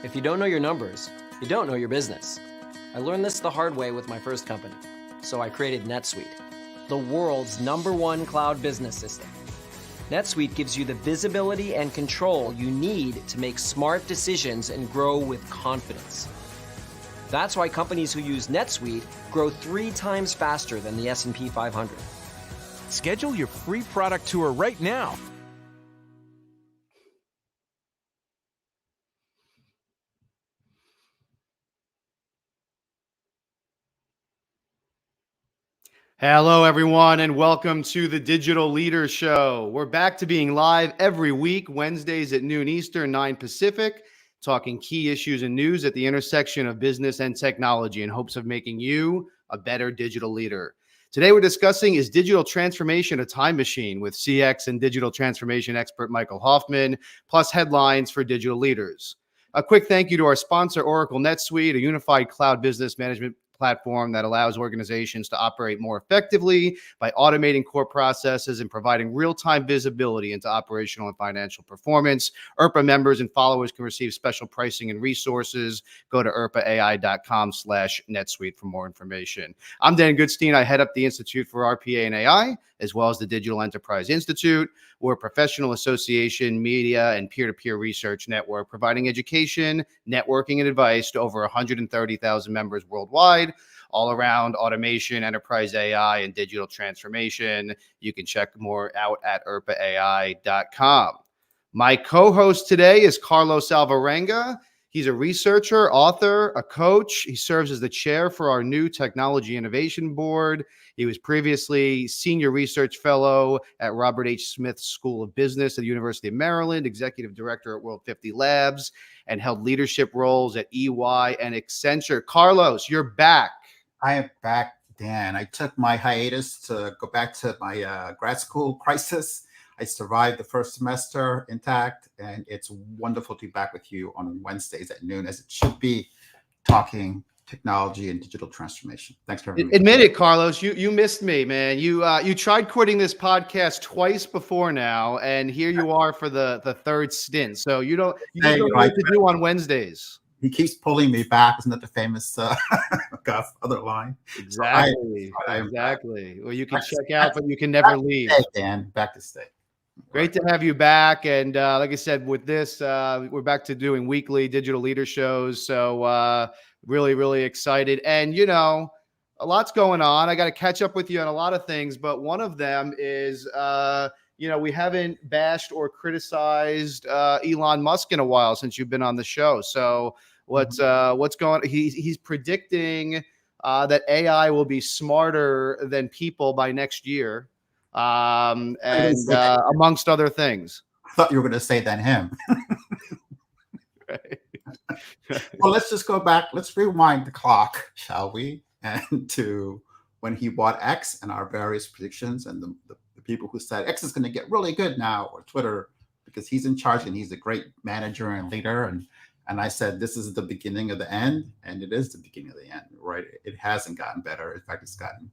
If you don't know your numbers, you don't know your business. I learned this the hard way with my first company, so I created NetSuite, the world's #1 cloud business system. NetSuite gives you the visibility and control you need to make smart decisions and grow with confidence. That's why companies who use NetSuite grow 3 times faster than the S&P 500. Schedule your free product tour right now. Hello, everyone, and welcome to the Digital Leader Show. We're back to being live every week, Wednesdays at noon Eastern, 9 Pacific, talking key issues and news at the intersection of business and technology in hopes of making you a better digital leader. Today, we're discussing, is digital transformation a time machine, with CX and digital transformation expert Michael Hoffman, plus headlines for digital leaders. A quick thank you to our sponsor, Oracle NetSuite, a unified cloud business management platform that allows organizations to operate more effectively by automating core processes and providing real-time visibility into operational and financial performance. ERPA members and followers can receive special pricing and resources. Go to erpaai.com/netsuite for more information. I'm Dan Goodstein. I head up the Institute for RPA and AI, as well as the Digital Enterprise Institute. We're a professional association, media, and peer-to-peer research network providing education, networking, and advice to over 130,000 members worldwide, all around automation, enterprise AI, and digital transformation. You can check more out at erpaai.com. My co-host today is Carlos Alvarenga. He's a researcher, author, a coach. He serves as the chair for our new Technology Innovation Board. He was previously senior research fellow at Robert H. Smith School of Business at the University of Maryland, executive director at World 50 Labs, and held leadership roles at EY and Accenture. Carlos, you're back. I am back, Dan. I took my hiatus to go back to my grad school crisis. I survived the first semester intact, and it's wonderful to be back with you on Wednesdays at noon, as it should be, talking technology and digital transformation. Thanks for having me. Admit it, Carlos. You missed me, man. You tried quitting this podcast twice before now, and here you are for the third stint. So you don't know what to do on Wednesdays. He keeps pulling me back. Isn't that the famous other line? Exactly. So exactly. Well, you can check out, but you can never leave. Dan, back to stay. Great to have you back. And like I said, with this, we're back to doing weekly digital leader shows. So really, really excited. And, you know, a lot's going on. I got to catch up with you on a lot of things. But one of them is, you know, we haven't bashed or criticized Elon Musk in a while since you've been on the show. So what's going on? He's predicting that AI will be smarter than people by next year. And amongst other things. I thought you were going to say than him. Right. Well, let's just go back. Let's rewind the clock, shall we? And to when he bought X and our various predictions, and the people who said X is going to get really good now, or Twitter, because he's in charge and he's a great manager and leader. And I said, this is the beginning of the end. And it is the beginning of the end, right? It hasn't gotten better. In fact, it's gotten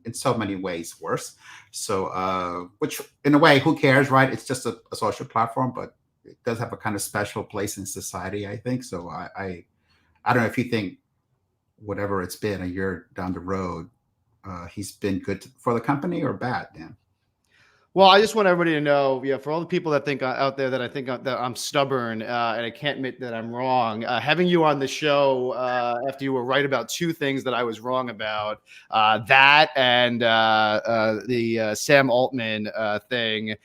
in so many ways worse. So, which in a way, who cares, right? It's just a social platform, but it does have a kind of special place in society, I think. So I don't know if you think whatever it's been a year down the road, he's been good for the company or bad, Dan? Well, I just want everybody to know, for all the people that think out there that I think that I'm stubborn and I can't admit that I'm wrong, having you on the show after you were right about 2 things that I was wrong about, that and the Sam Altman thing,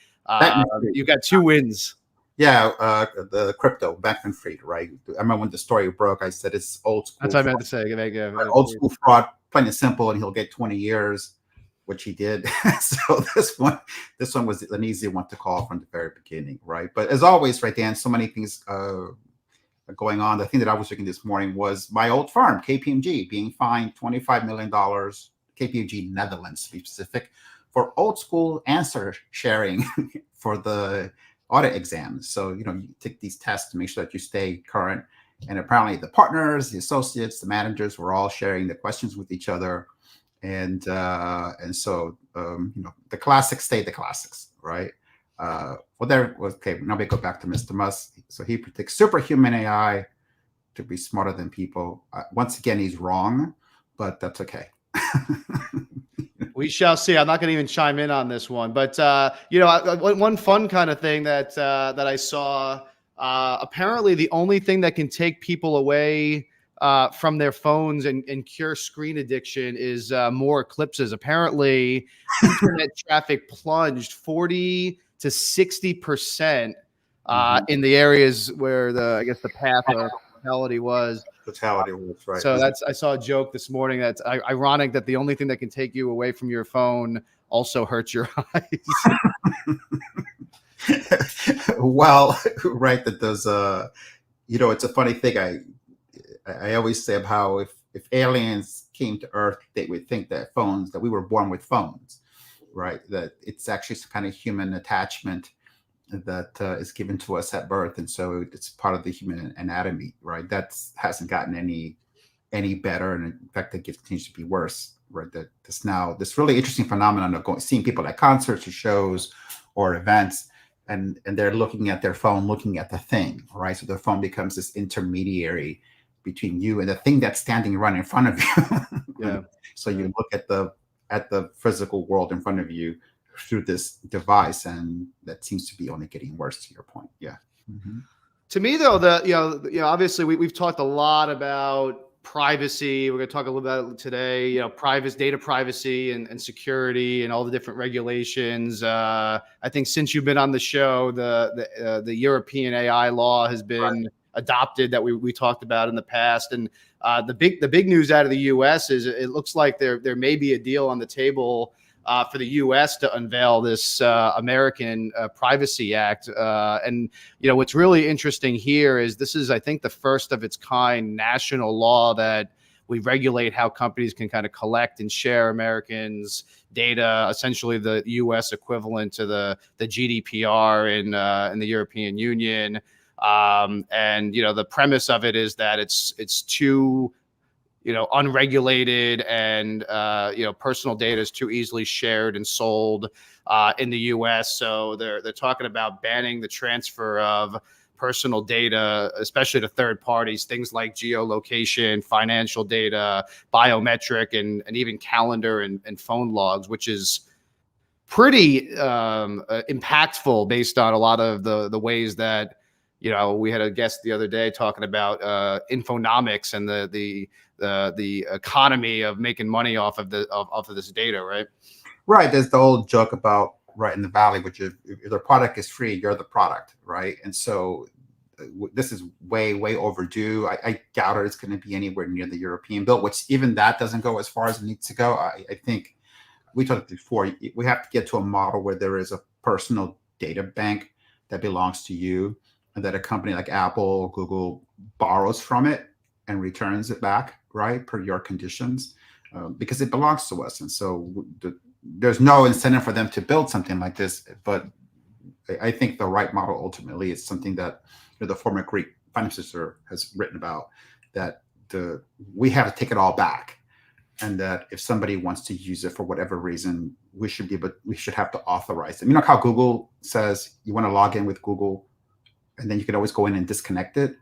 you got 2 wins. Yeah, the crypto, Bankman-Fried, right? I remember when the story broke, I said it's old school. That's what I meant to say. Old school fraud, plain and simple, and he'll get 20 years. Which he did. So this one was an easy one to call from the very beginning, right? But as always, right, Dan, so many things going on. The thing that I was looking this morning was my old firm, KPMG, being fined $25 million, KPMG Netherlands to be specific, for old school answer sharing for the audit exams. So, you know, you take these tests to make sure that you stay current. And apparently the partners, the associates, the managers were all sharing the questions with each other. And so, you know, the classics stay the classics, right? Okay, now we go back to Mr. Musk. So he predicts superhuman AI to be smarter than people. Once again, he's wrong, but that's okay. We shall see. I'm not going to even chime in on this one, but one fun kind of thing that I saw. Apparently, the only thing that can take people away from their phones and cure screen addiction is more eclipses. Apparently, internet traffic plunged 40 to 60% in the areas where the path of fatality was. Fatality was right. So I saw a joke this morning that's ironic that the only thing that can take you away from your phone also hurts your eyes. Well, right. That does. It's a funny thing. I always say about how if aliens came to Earth, they would think that we were born with phones, right? That it's actually some kind of human attachment that is given to us at birth, and so it's part of the human anatomy, right? That hasn't gotten any better, and in fact, it continues to be worse, right? That this really interesting phenomenon of seeing people at concerts or shows or events, and they're looking at their phone, looking at the thing, right? So their phone becomes this intermediary between you and the thing that's standing right in front of you. Yeah. So you look at the physical world in front of you through this device, and that seems to be only getting worse, to your point. Yeah. Mm-hmm. To me, though, obviously we've talked a lot about privacy. We're going to talk a little bit about it today, data privacy and security and all the different regulations. I think since you've been on the show, the European AI law has been adopted that we talked about in the past. And the big news out of the U.S. is it looks like there may be a deal on the table for the U.S. to unveil this American Privacy Act. And what's really interesting here is this is, I think, the first of its kind national law that we regulate how companies can kind of collect and share Americans' data, essentially the U.S. equivalent to the GDPR in the European Union. And the premise of it is that it's too unregulated, and personal data is too easily shared and sold in the U.S. So they're talking about banning the transfer of personal data, especially to third parties, things like geolocation, financial data, biometric, and even calendar and phone logs, which is pretty impactful based on a lot of the ways that we had a guest the other day talking about infonomics and the economy of making money off of this data, right? Right. There's the old joke about right in the Valley, which is if the product is free, you're the product, right? And so this is way overdue. I doubt it's going to be anywhere near the European bill, which even that doesn't go as far as it needs to go. I think we talked before, we have to get to a model where there is a personal data bank that belongs to you, and that a company like Apple or Google borrows from it and returns it back, right, per your conditions, because it belongs to us. And so there's no incentive for them to build something like this. But I think the right model ultimately is something that the former Greek finance minister has written about, that we have to take it all back. And that if somebody wants to use it for whatever reason, we should have to authorize them. How Google says you want to log in with Google, and then you can always go in and disconnect it.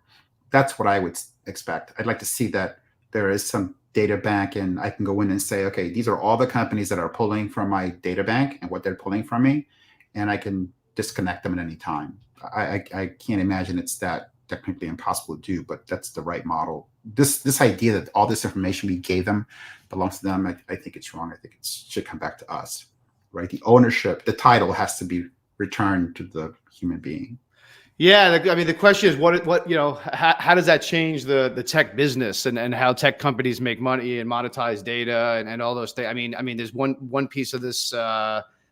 That's what I would expect. I'd like to see that there is some data bank, and I can go in and say, okay, these are all the companies that are pulling from my data bank and what they're pulling from me, and I can disconnect them at any time. I can't imagine it's that technically impossible to do, but that's the right model. This idea that all this information we gave them belongs to them, I think it's wrong. I think it should come back to us, right? The ownership, the title has to be returned to the human being. Yeah, the question is how does that change the tech business and how tech companies make money and monetize data and all those things? I mean, there's one piece of this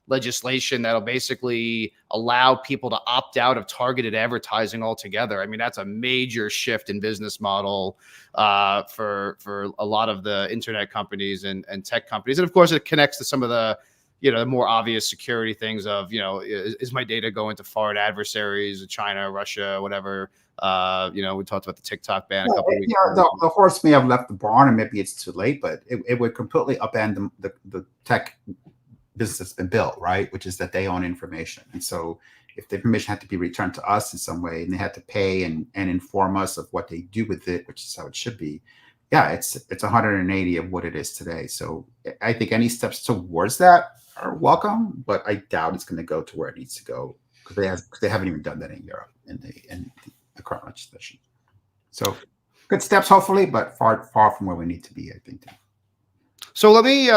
legislation that'll basically allow people to opt out of targeted advertising altogether. I mean, that's a major shift in business model for a lot of the internet companies and tech companies, and of course, it connects to some of the the more obvious security things of, is my data going to foreign adversaries, China, Russia, whatever. We talked about the TikTok ban a couple of weeks ago. The horse may have left the barn, and maybe it's too late, but it would completely upend the tech business that's been built, right? Which is that they own information. And so if the information had to be returned to us in some way and they had to pay and inform us of what they do with it, which is how it should be, yeah, it's 180 of what it is today. So I think any steps towards that are welcome, but I doubt it's going to go to where it needs to go because they haven't even done that in Europe in the current legislation. So good steps, hopefully, but far from where we need to be, I think. So let me,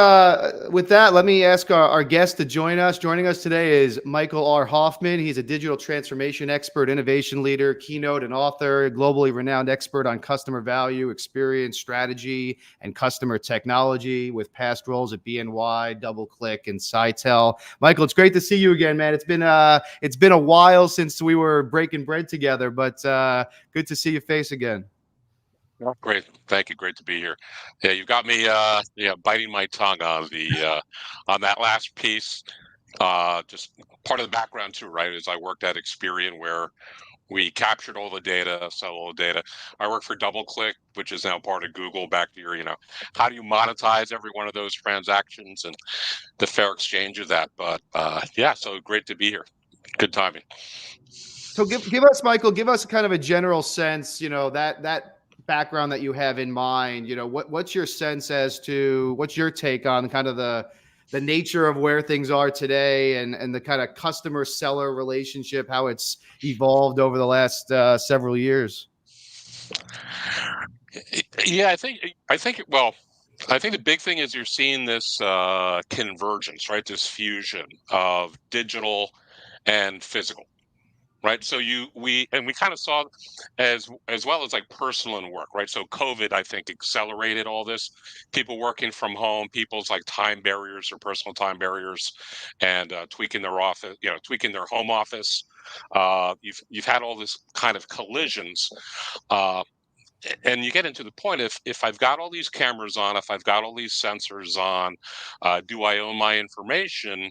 with that, let me ask our guest to join us. Joining us today is Michael R. Hoffman. He's a digital transformation expert, innovation leader, keynote and author, globally renowned expert on customer value, experience, strategy, and customer technology with past roles at BNY, DoubleClick, and Sitel. Michael, it's great to see you again, man. It's been a while since we were breaking bread together, but good to see your face again. Oh, great. Thank you. Great to be here. Yeah, you've got me biting my tongue on the on that last piece. Just part of the background too, right? Is I worked at Experian where we captured all the data, sell all the data. I work for DoubleClick, which is now part of Google. Back to your, how do you monetize every one of those transactions and the fair exchange of that? But yeah, so great to be here. Good timing. So give us, Michael, give us kind of a general sense, that background that you have in mind, what's your sense as to what's your take on kind of the nature of where things are today and the kind of customer seller relationship, how it's evolved over the last several years? Yeah, I think the big thing is you're seeing this convergence, right? This fusion of digital and physical. Right. So we kind of saw as well as like personal and work. Right. So COVID, I think, accelerated all this. People working from home, people's like time barriers or personal time barriers and tweaking their office, tweaking their home office. You've had all this kind of collisions. And you get into the point if I've got all these cameras on, if I've got all these sensors on, do I own my information?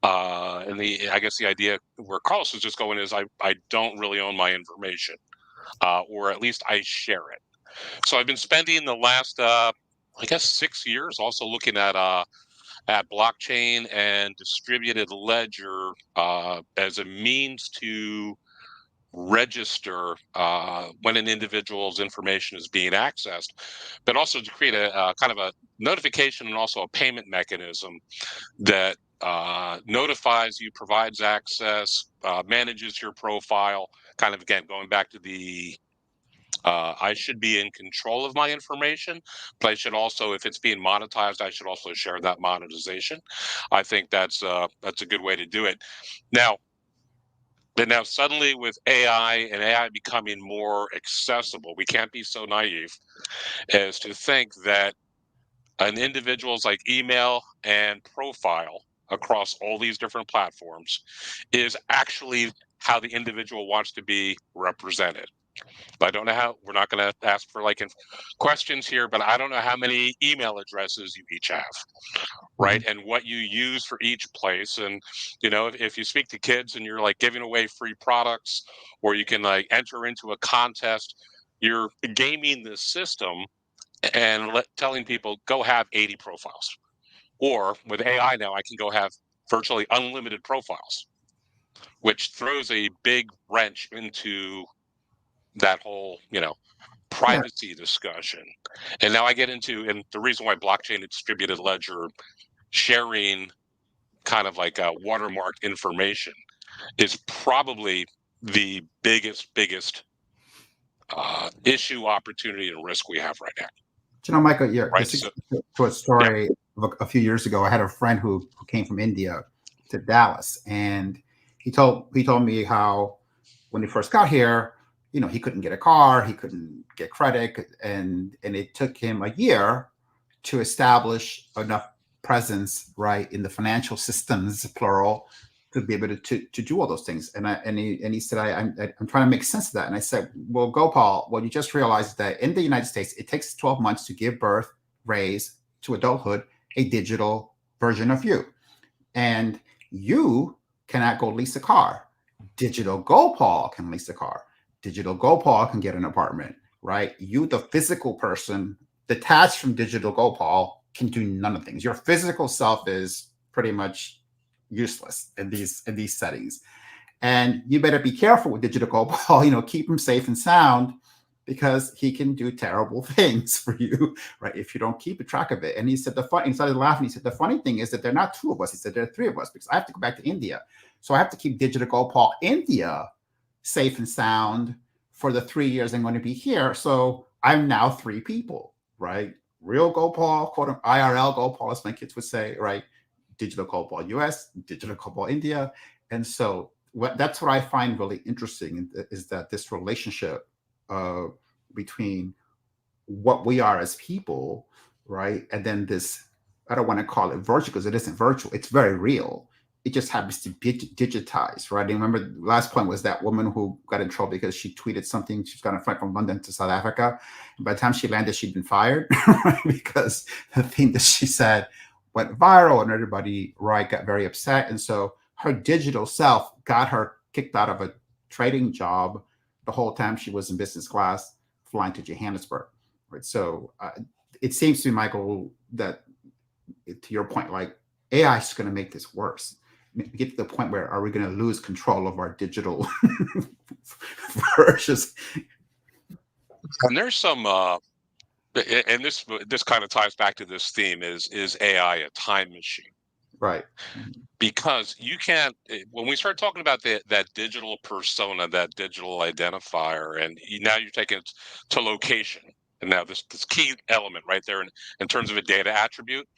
And I guess the idea where Carlos was just going is I don't really own my information, or at least I share it. So I've been spending the last, 6 years also looking at blockchain and distributed ledger as a means to register when an individual's information is being accessed, but also to create a kind of a notification and also a payment mechanism that notifies you, provides access, manages your profile, kind of, again, going back to the I should be in control of my information, but I should also, if it's being monetized, I should also share that monetization. I think that's a good way to do it. Now suddenly with AI becoming more accessible, we can't be so naive as to think that an individual's like email and profile across all these different platforms is actually how the individual wants to be represented. I don't know how, we're not going to ask for questions here, but I don't know how many email addresses you each have, right? And what you use for each place. And, if you speak to kids and you're like giving away free products, or you can like enter into a contest, you're gaming the system and telling people go have 80 profiles. Or with AI now, I can go have virtually unlimited profiles, which throws a big wrench into that whole, privacy discussion. And now I get into, and the reason why blockchain and distributed ledger sharing kind of like watermarked information is probably the biggest issue, opportunity, and risk we have right now. Michael, right? To a story of a few years ago, I had a friend who came from India to Dallas, and he told me how when he first got here, he couldn't get a car, he couldn't get credit, and it took him a year to establish enough presence, right, in the financial systems, plural, to be able to do all those things. And he said, I'm trying to make sense of that. And I said, well, Gopal, what you just realized is that in the United States, it takes 12 months to give birth, raise to adulthood a digital version of you. And you cannot go lease a car. Digital Gopal can lease a car. Digital Gopal can get an apartment, right? You, the physical person detached from digital Gopal, can do none of the things. Your physical self is pretty much useless in these settings. And you better be careful with digital gold ball, keep him safe and sound, because he can do terrible things for you, right? If you don't keep a track of it. And he said he started laughing. He said, the funny thing is that there are not two of us. He said, there are three of us, because I have to go back to India. So I have to keep digital gold ball India safe and sound for the 3 years I'm going to be here. So I'm now three people, right? Real gold ball, quote unquote, IRL gold ball, as my kids would say, right? Digital gold ball US, digital gold ball India. And so that's what I find really interesting, is that this relationship between what we are as people, right? And then this, I don't want to call it virtual, because it isn't virtual. It's very real. It just happens to be digitized, right? And remember, the last point was that woman who got in trouble because she tweeted something. She's got a flight from London to South Africa. And by the time she landed, she'd been fired, right? Because the thing that she said went viral, and everybody, right, got very upset. And so her digital self got her kicked out of a trading job the whole time she was in business class flying to Johannesburg, right? So it seems to me, Michael, that to your point, like, AI is going to make this worse. We get to the point where, are we going to lose control of our digital versions? And there's some, and this kind of ties back to this theme: is AI a time machine? Right. Because you can't, when we start talking about that digital persona, that digital identifier, and now you're taking it to location. And now this key element right there in terms of a data attribute,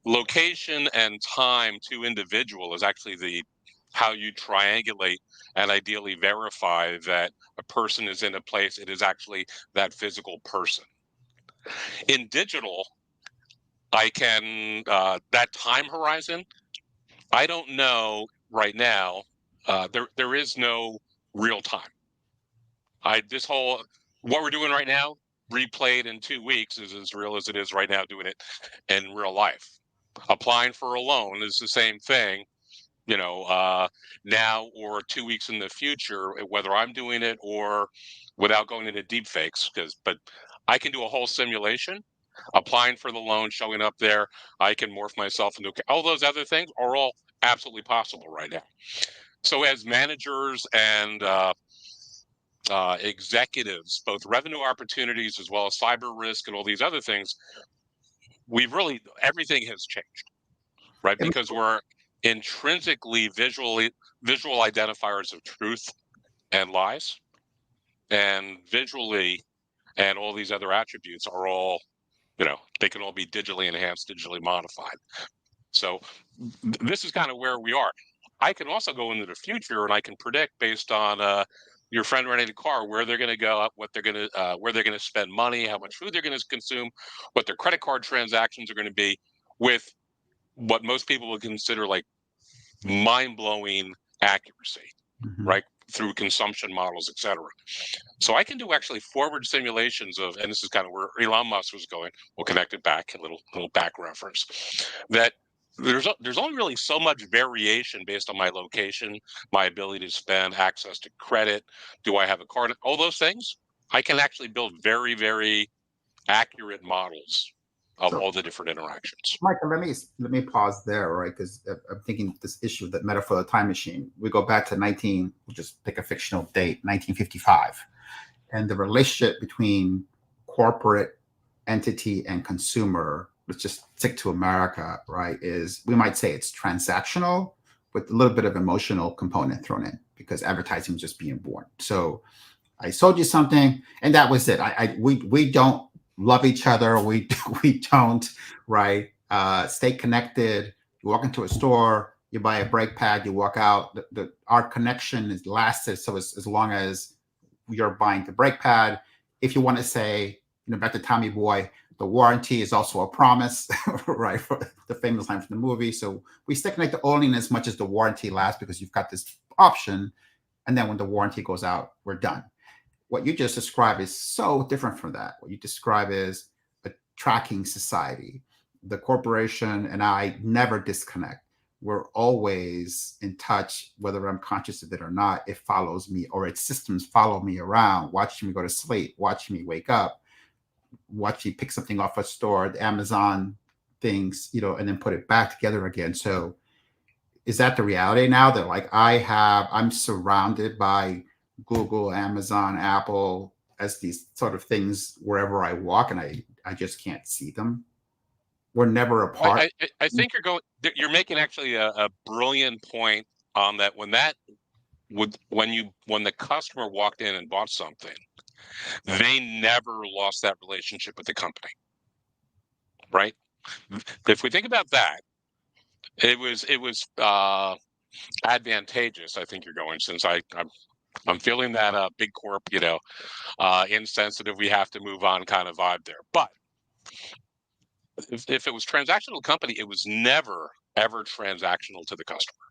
location and time to individual is actually how you triangulate and ideally verify that a person is in a place. It is actually that physical person. In digital, I can, that time horizon, I don't know right now. There is no real time. What we're doing right now, replayed in 2 weeks, is as real as it is right now doing it in real life. Applying for a loan is the same thing, now or 2 weeks in the future, whether I'm doing it or without going into deep fakes, but I can do a whole simulation, applying for the loan, showing up there. I can morph myself into all those other things are all absolutely possible right now. So as managers and executives, both revenue opportunities as well as cyber risk and all these other things, everything has changed, right? Because we're intrinsically visual identifiers of truth and lies, and visually, and all these other attributes are all, they can all be digitally enhanced, digitally modified. So this is kind of where we are. I can also go into the future, and I can predict, based on your friend renting a car, where they're going to go, where they're going to spend money, how much food they're going to consume, what their credit card transactions are going to be, with what most people would consider like mind-blowing accuracy, right? Through consumption models, et cetera. So I can do actually forward simulations of, and this is kind of where Elon Musk was going. We'll connect it back, a little back reference, that there's only really so much variation based on my location, my ability to spend, access to credit, do I have a card, all those things. I can actually build very, very accurate models of all the different interactions. Michael, let me pause there, right? Because I'm thinking this issue, that metaphor of the time machine. We go back to we'll just pick a fictional date, 1955, and the relationship between corporate entity and consumer. Let's just stick to America, right? Is, we might say, it's transactional with a little bit of emotional component thrown in, because advertising was just being born. So I sold you something, and that was it. We don't love each other. We don't, right? Stay connected. You walk into a store, you buy a brake pad, you walk out. Our connection is lasted. So as long as you're buying the brake pad, if you want to say, back to Tommy Boy, the warranty is also a promise, right? For the famous line from the movie. So we stay connected only in as much as the warranty lasts, because you've got this option. And then when the warranty goes out, we're done. What you just described is so different from that. What you describe is a tracking society. The corporation and I never disconnect. We're always in touch, whether I'm conscious of it or not. It follows me, or its systems follow me around, watching me go to sleep, watching me wake up, watch me pick something off a store, the Amazon things, and then put it back together again. So is that the reality now, that like I'm surrounded by Google, Amazon, Apple as these sort of things wherever I walk, and I just can't see them? We're never apart. I think you're making actually a brilliant point on that. When the customer walked in and bought something, they never lost that relationship with the company, right? If we think about that, it was advantageous. I think you're going, since I'm feeling that big corp, insensitive, we have to move on kind of vibe there. But if it was transactional company, it was never ever transactional to the customer,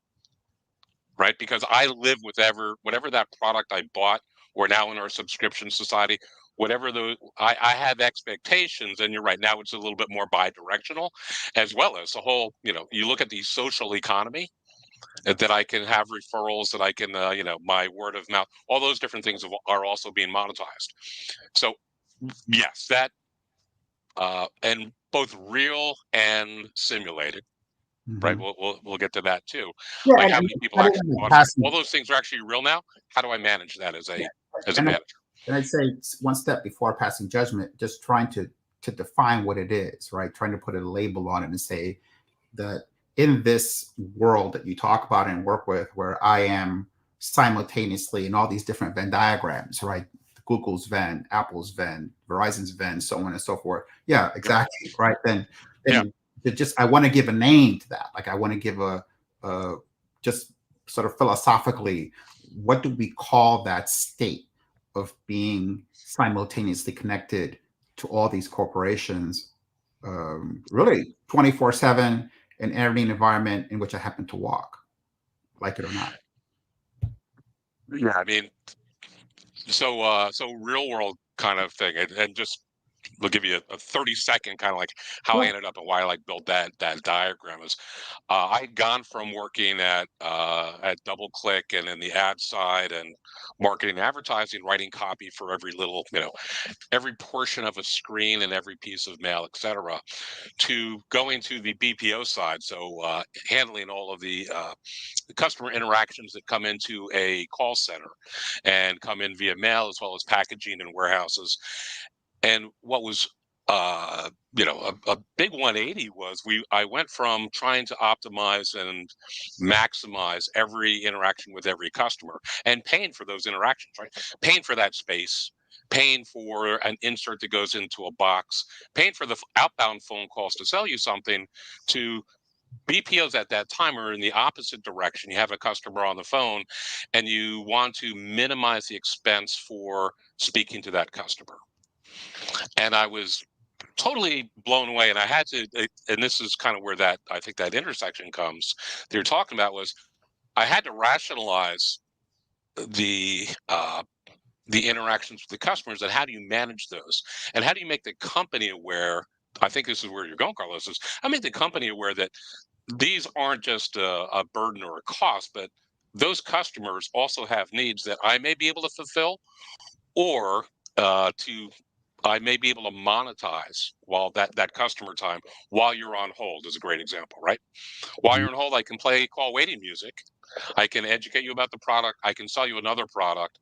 right? Because I live with whatever that product I bought, or now in our subscription society, whatever I have expectations, and you're right, now it's a little bit more bi-directional, as well as the whole, you look at the social economy, that I can have referrals, that I can, my word of mouth, all those different things are also being monetized. So yes, that, and both real and simulated. Right, we'll get to that too. Yeah, Like, and, how and many people not actually even bought passing. all those things are actually real now? How do I manage that as a And manager? and I'd say one step before passing judgment, just trying to define what it is, right? Trying to put a label on it and say that in this world that you talk about and work with, where I am simultaneously in all these different Venn diagrams, right? Google's Venn, Apple's Venn, Verizon's Venn, so on and so forth. Yeah, exactly. Right. Then I want to give a name to that. Like, I want to give a just sort of philosophically, what do we call that state of being simultaneously connected to all these corporations, really 24/7, in every environment in which I happen to walk, like it or not? Yeah, I mean, so real world kind of thing, and just we'll give you a 30-second kind of like how I ended up and why I like built that diagram is, I'd gone from working at DoubleClick and in the ad side and marketing and advertising, writing copy for every little, every portion of a screen and every piece of mail, etc., to going to the BPO side. So handling all of the customer interactions that come into a call center and come in via mail, as well as packaging and warehouses. And what was a big 180 was I went from trying to optimize and maximize every interaction with every customer and paying for those interactions, right? Paying for that space, paying for an insert that goes into a box, paying for the outbound phone calls to sell you something, to BPOs at that time are in the opposite direction. You have a customer on the phone and you want to minimize the expense for speaking to that customer. And I was totally blown away. And I had to, and this is kind of where I think that intersection comes that you're talking about, was I had to rationalize the interactions with the customers, and how do you manage those, and how do you make the company aware. I think this is where you're going, Carlos, is I make the company aware that these aren't just a burden or a cost, but those customers also have needs that I may be able to fulfill, or I may be able to monetize while that customer time while you're on hold is a great example, right? While you're on hold, I can play call waiting music. I can educate you about the product. I can sell you another product,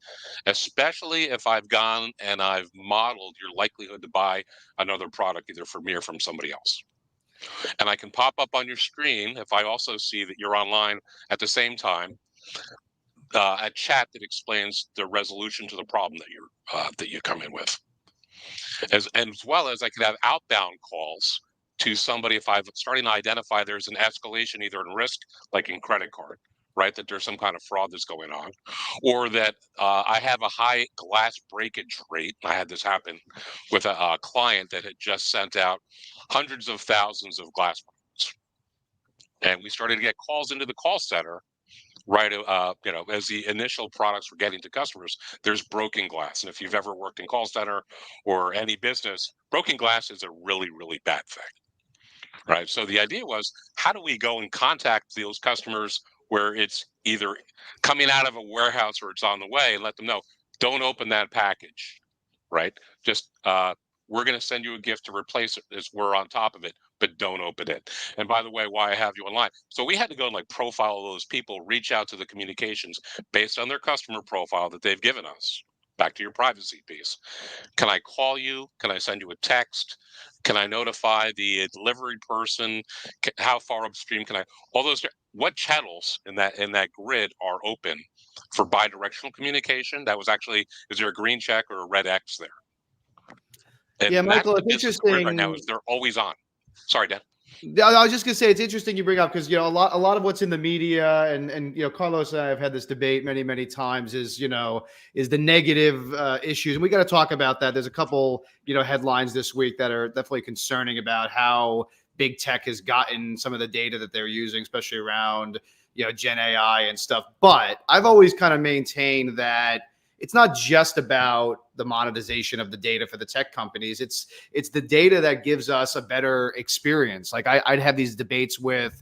especially if I've gone and I've modeled your likelihood to buy another product either from me or from somebody else. And I can pop up on your screen, if I also see that you're online at the same time, a chat that explains the resolution to the problem that you come in with. As well as I could have outbound calls to somebody if I'm starting to identify there's an escalation either in risk, like in credit card, right? That there's some kind of fraud that's going on, or that I have a high glass breakage rate. I had this happen with a client that had just sent out hundreds of thousands of glass bottles. And we started to get calls into the call center, right? As the initial products were getting to customers, there's broken glass. And if you've ever worked in call center or any business, broken glass is a really, really bad thing, right? So the idea was, how do we go and contact those customers where it's either coming out of a warehouse or it's on the way, and let them know, don't open that package, right? Just we're going to send you a gift to replace it as we're on top of it. but don't open it. And by the way, why I have you online. So we had to go and like profile all those people, reach out to the communications based on their customer profile that they've given us. Back to your privacy piece. Can I call you? Can I send you a text? Can I notify the delivery person? How far upstream can I? All those. What channels in that grid are open for bidirectional communication? That was actually. Is there a green check or a red X there? And Yeah, that's Michael, the it's business grid right now. interesting. Is they're always on. Sorry, Dan. I was just gonna say it's interesting you bring up, because a lot of what's in the media, and Carlos and I have had this debate many times, is the negative issues, and we got to talk about that. There's a couple headlines this week that are definitely concerning about how big tech has gotten some of the data that they're using, especially around Gen AI and stuff. But I've always kind of maintained that it's not just about the monetization of the data for the tech companies. It's the data that gives us a better experience. Like I'd have these debates with,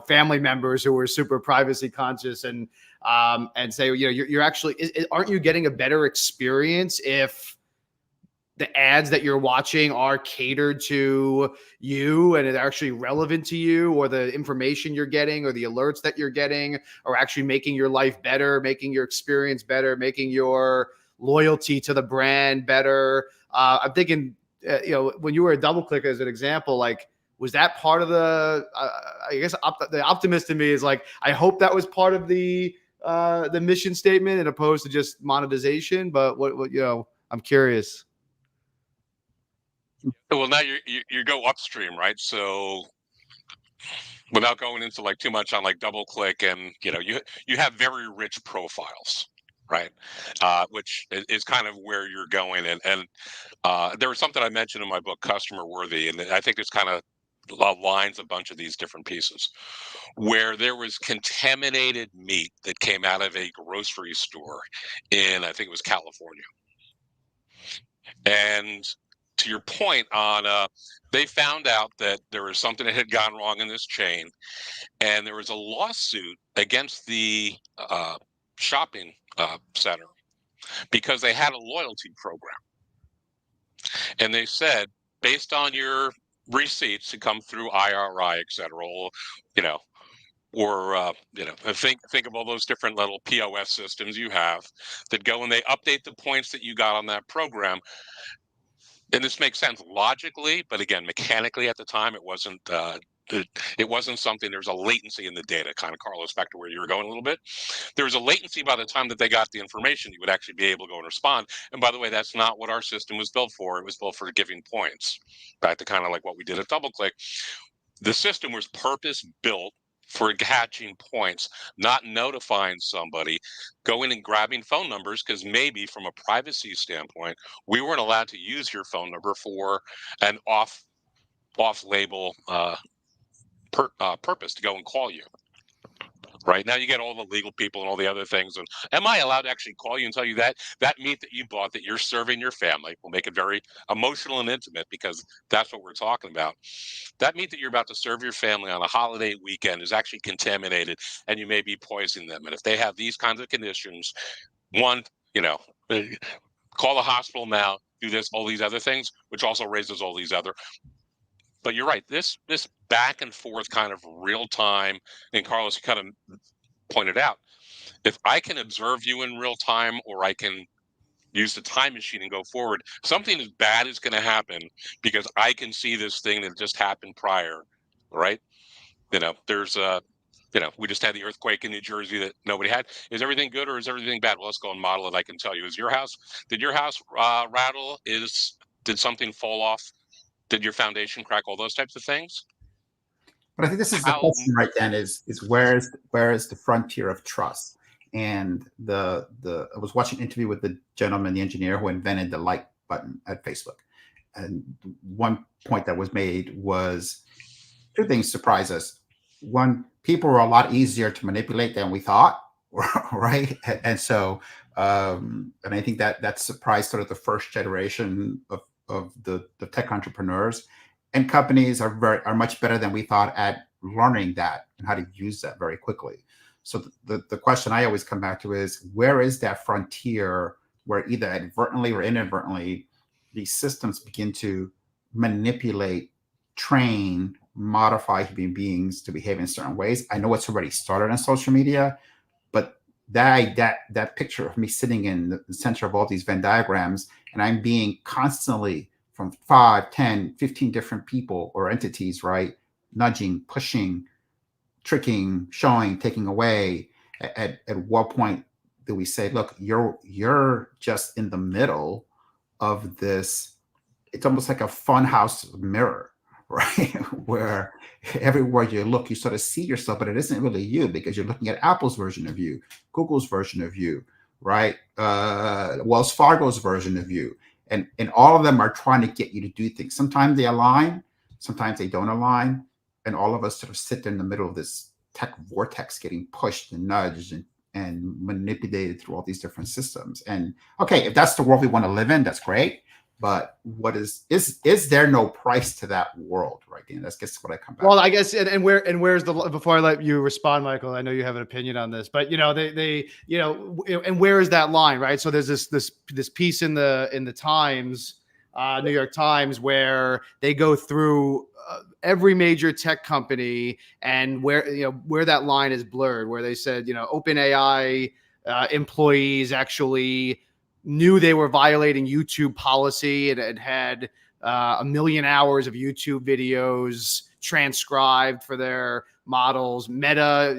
family members who are super privacy conscious, and say, you're actually, aren't you getting a better experience if the ads that you're watching are catered to you and are actually relevant to you, or the information you're getting or the alerts that you're getting are actually making your life better, making your experience better, making your loyalty to the brand better? I'm thinking, when you were a DoubleClick as an example, like, was that part of the, I guess the optimist in me is like, I hope that was part of the mission statement, as opposed to just monetization. But what I'm curious. Well, now you go upstream, right? So without going into like too much on like DoubleClick, and you have very rich profiles, right? Which is kind of where you're going. And there was something I mentioned in my book, Customer Worthy, and I think this kind of aligns a bunch of these different pieces, where there was contaminated meat that came out of a grocery store in, I think it was California. And to your point on, they found out that there was something that had gone wrong in this chain, and there was a lawsuit against the shopping center because they had a loyalty program. And they said, based on your receipts to come through IRI, et cetera, or think of all those different little POS systems you have that go and they update the points that you got on that program. And this makes sense logically, but again, mechanically at the time, it wasn't. It wasn't something. There's a latency in the data. Kind of, Carlos, back to where you were going a little bit. There was a latency by the time that they got the information. You would actually be able to go and respond. And by the way, that's not what our system was built for. It was built for giving points. Back to kind of like what we did at DoubleClick. The system was purpose built for catching points, not notifying somebody, going and grabbing phone numbers, because maybe from a privacy standpoint, we weren't allowed to use your phone number for an off-label purpose to go and call you. Right now, you get all the legal people and all the other things. And am I allowed to actually call you and tell you that meat that you bought that you're serving your family will make it very emotional and intimate, because that's what we're talking about. That meat that you're about to serve your family on a holiday weekend is actually contaminated, and you may be poisoning them. And if they have these kinds of conditions, one, call the hospital now, do this, all these other things, which also raises all these other. But you're right. This back and forth kind of real time, and Carlos, you kind of pointed out, if I can observe you in real time, or I can use the time machine and go forward, something as bad is going to happen because I can see this thing that just happened prior, right? There's we just had the earthquake in New Jersey that nobody had. Is everything good or is everything bad? Well, let's go and model it. I can tell you. Did your house rattle? Did something fall off? Did your foundation crack? All those types of things. But I think this is the question right then, is where is the frontier of trust? And I was watching an interview with the gentleman, the engineer who invented the like button at Facebook. And one point that was made was, two things surprised us. One, people were a lot easier to manipulate than we thought, right? And so, and I think that surprised sort of the first generation of the tech entrepreneurs. And companies are much better than we thought at learning that and how to use that very quickly. So the question I always come back to is, where is that frontier where either advertently or inadvertently these systems begin to manipulate train, modify human beings to behave in certain ways. I know it's already started on social media, but that picture of me sitting in the center of all these Venn diagrams, and I'm being constantly from 5, 10, 15 different people or entities, right? Nudging, pushing, tricking, showing, taking away. At what point do we say, look, you're just in the middle of this? It's almost like a funhouse mirror, right? Where everywhere you look, you sort of see yourself, but it isn't really you because you're looking at Apple's version of you, Google's version of you, right? Wells Fargo's version of you. And all of them are trying to get you to do things. Sometimes they align, sometimes they don't align. And all of us sort of sit in the middle of this tech vortex getting pushed and nudged and manipulated through all these different systems. And okay, if that's the world we want to live in, that's great. But what is there no price to that world, right? Dan, that's guess what I come back. Well, I guess, and where's the, before I let you respond, Michael, I know you have an opinion on this, but they and where is that line, right? So there's this piece in the Times, New York Times, where they go through every major tech company and where that line is blurred, where they said, OpenAI employees actually knew they were violating YouTube policy and had 1 million hours of YouTube videos transcribed for their models. Meta,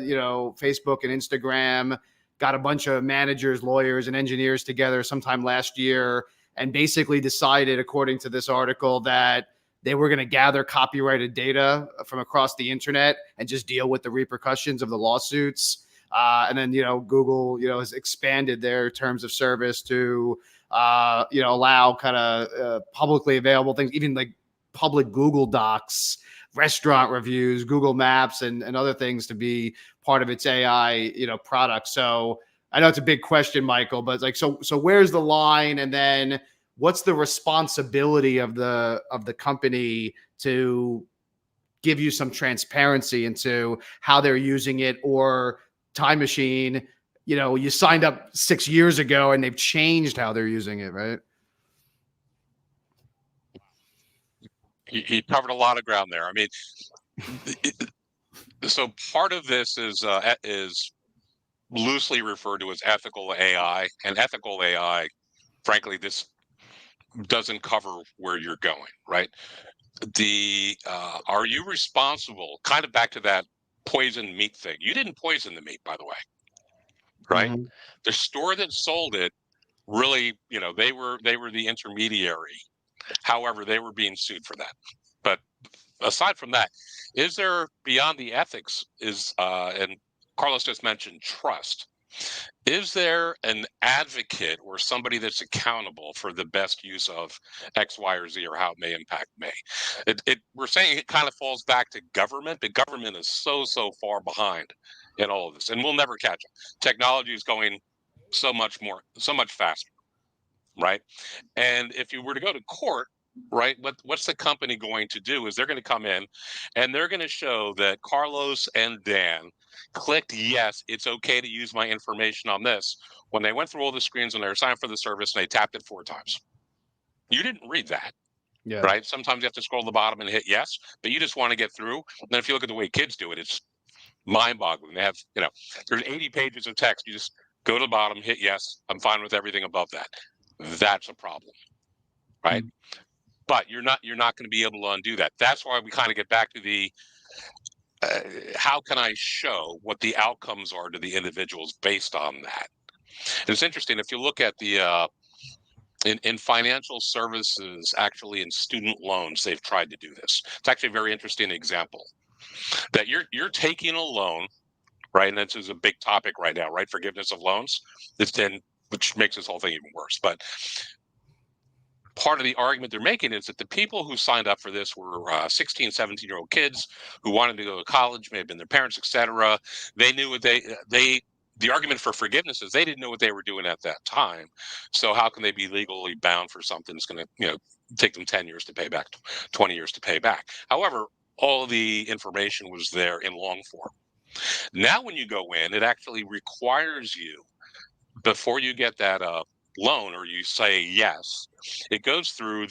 Facebook and Instagram got a bunch of managers, lawyers, and engineers together sometime last year and basically decided, according to this article, that they were going to gather copyrighted data from across the internet and just deal with the repercussions of the lawsuits. And then, Google, has expanded their terms of service to, allow kind of publicly available things, even like public Google Docs, restaurant reviews, Google Maps, and other things to be part of its AI, product. So I know it's a big question, Michael, but like, so where's the line? And then what's the responsibility of the company to give you some transparency into how they're using it? Or time machine, you signed up 6 years ago and they've changed how they're using it, right? He covered a lot of ground there. I mean, so part of this is loosely referred to as ethical AI, and ethical AI, frankly, this doesn't cover where you're going, right? Are you responsible? Kind of back to that poisoned meat thing. You didn't poison the meat, by the way, right? Mm-hmm. The store that sold it really, they were the intermediary. However, they were being sued for that. But aside from that, is there, beyond the ethics, and Carlos just mentioned trust, is there an advocate or somebody that's accountable for the best use of X, Y, or Z, or how it may impact me? We're saying it kind of falls back to government, but government is so far behind in all of this, and we'll never catch up. Technology is going so much faster, right? And if you were to go to court, right, what's the company going to do? Is they're going to come in and they're going to show that Carlos and Dan clicked yes, it's okay to use my information on this, when they went through all the screens and they were signed for the service and they tapped it 4 times. You didn't read that. Yeah. Right. Sometimes you have to scroll to the bottom and hit yes, but you just want to get through. And then if you look at the way kids do it, it's mind-boggling. They have, there's 80 pages of text. You just go to the bottom, hit yes. I'm fine with everything above that. That's a problem, right? Mm-hmm. But you're not going to be able to undo that. That's why we kind of get back to the how can I show what the outcomes are to the individuals based on that? And it's interesting if you look at the in financial services, actually in student loans, they've tried to do this. It's actually a very interesting example that you're taking a loan, right? And this is a big topic right now, right? Forgiveness of loans. Which makes this whole thing even worse. But part of the argument they're making is that the people who signed up for this were 16, 17-year-old kids who wanted to go to college, may have been their parents, etc. They knew what the argument for forgiveness is they didn't know what they were doing at that time. So how can they be legally bound for something that's going to, take them 10 years to pay back, 20 years to pay back? However, all the information was there in long form. Now, when you go in, it actually requires you, before you get that loan or you say yes, it goes through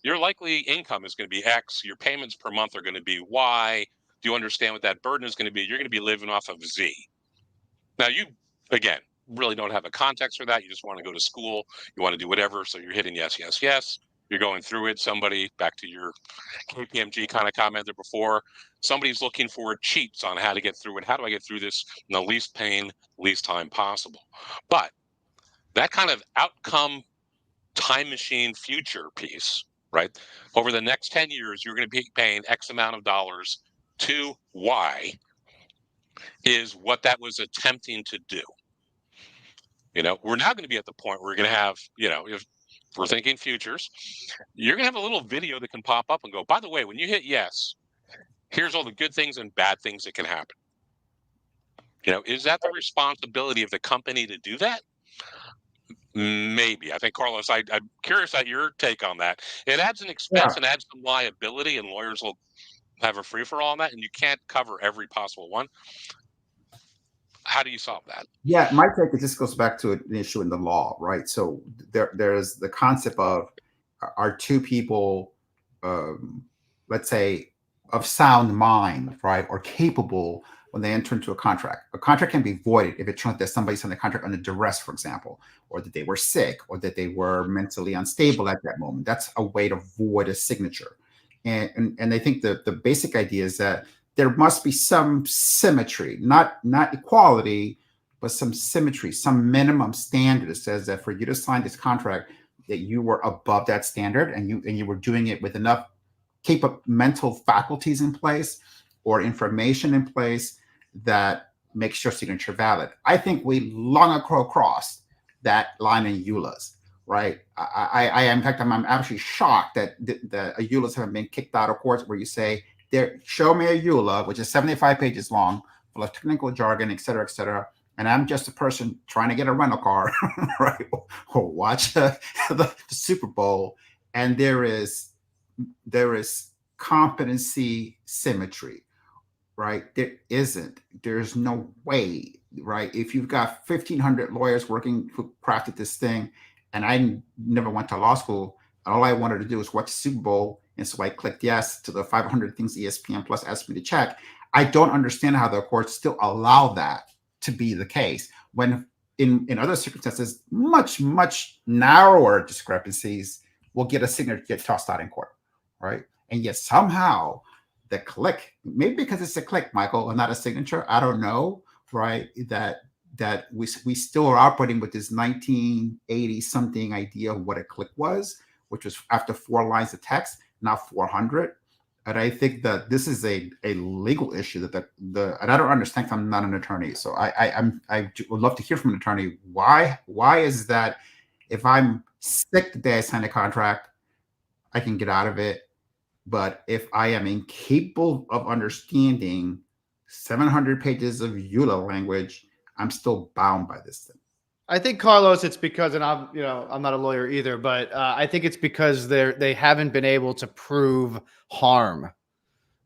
your likely income is going to be X, your payments per month are going to be Y. Do you understand what that burden is going to be? You're going to be living off of Z. Now, you, again, really don't have a context for that. You just want to go to school. You want to do whatever. So you're hitting yes, yes, yes. You're going through it. Somebody, back to your KPMG kind of commented before, somebody's looking for cheats on how to get through it. How do I get through this in the least pain, least time possible? But that kind of outcome time machine future piece, right? Over the next 10 years, you're going to be paying X amount of dollars to Y, is what that was attempting to do. We're now going to be at the point where we're going to have, if we're thinking futures, you're going to have a little video that can pop up and go, by the way, when you hit yes, here's all the good things and bad things that can happen. Is that the responsibility of the company to do that? Maybe. I think, Carlos, I'm curious at your take on that. It adds an expense and adds some liability, and lawyers will have a free-for-all on that, and you can't cover every possible one. How do you solve that? Yeah, my take, it just goes back to an issue in the law, right? So there's the concept of, are two people, let's say, of sound mind, right, or capable when they enter into a contract. A contract can be voided if it turns out that somebody signed the contract under duress, for example, or that they were sick, or that they were mentally unstable at that moment. That's a way to void a signature. And I think the basic idea is that there must be some symmetry, not equality, but some symmetry, some minimum standard that says that for you to sign this contract, that you were above that standard and you were doing it with enough mental faculties in place or information in place that makes your signature valid. I think we long ago crossed that line in EULAs, right? In fact, I'm actually shocked that EULAs haven't been kicked out of courts where you say, show me a EULA, which is 75 pages long, full of technical jargon, et cetera, and I'm just a person trying to get a rental car, right, or watch the Super Bowl, and there is competency symmetry, right? There isn't. There's no way, right? If you've got 1,500 lawyers working who crafted this thing, and I never went to law school, and all I wanted to do was watch the Super Bowl, and so I clicked yes to the 500 things ESPN Plus asked me to check. I don't understand how the courts still allow that to be the case when in other circumstances, much, much narrower discrepancies will get a signature get tossed out in court, right? And yet somehow the click, maybe because it's a click, Michael, and not a signature, I don't know, right? That we still are operating with this 1980 something idea of what a click was, which was after 4 lines of text, not 400. And I think that this is a legal issue that and I don't understand. I'm not an attorney, so I would love to hear from an attorney. Why is that? If I'm sick the day I sign a contract, I can get out of it. But if I am incapable of understanding 700 pages of EULA language, I'm still bound by this thing. I think, Carlos, it's because, and I'm not a lawyer either, but I think it's because they haven't been able to prove harm,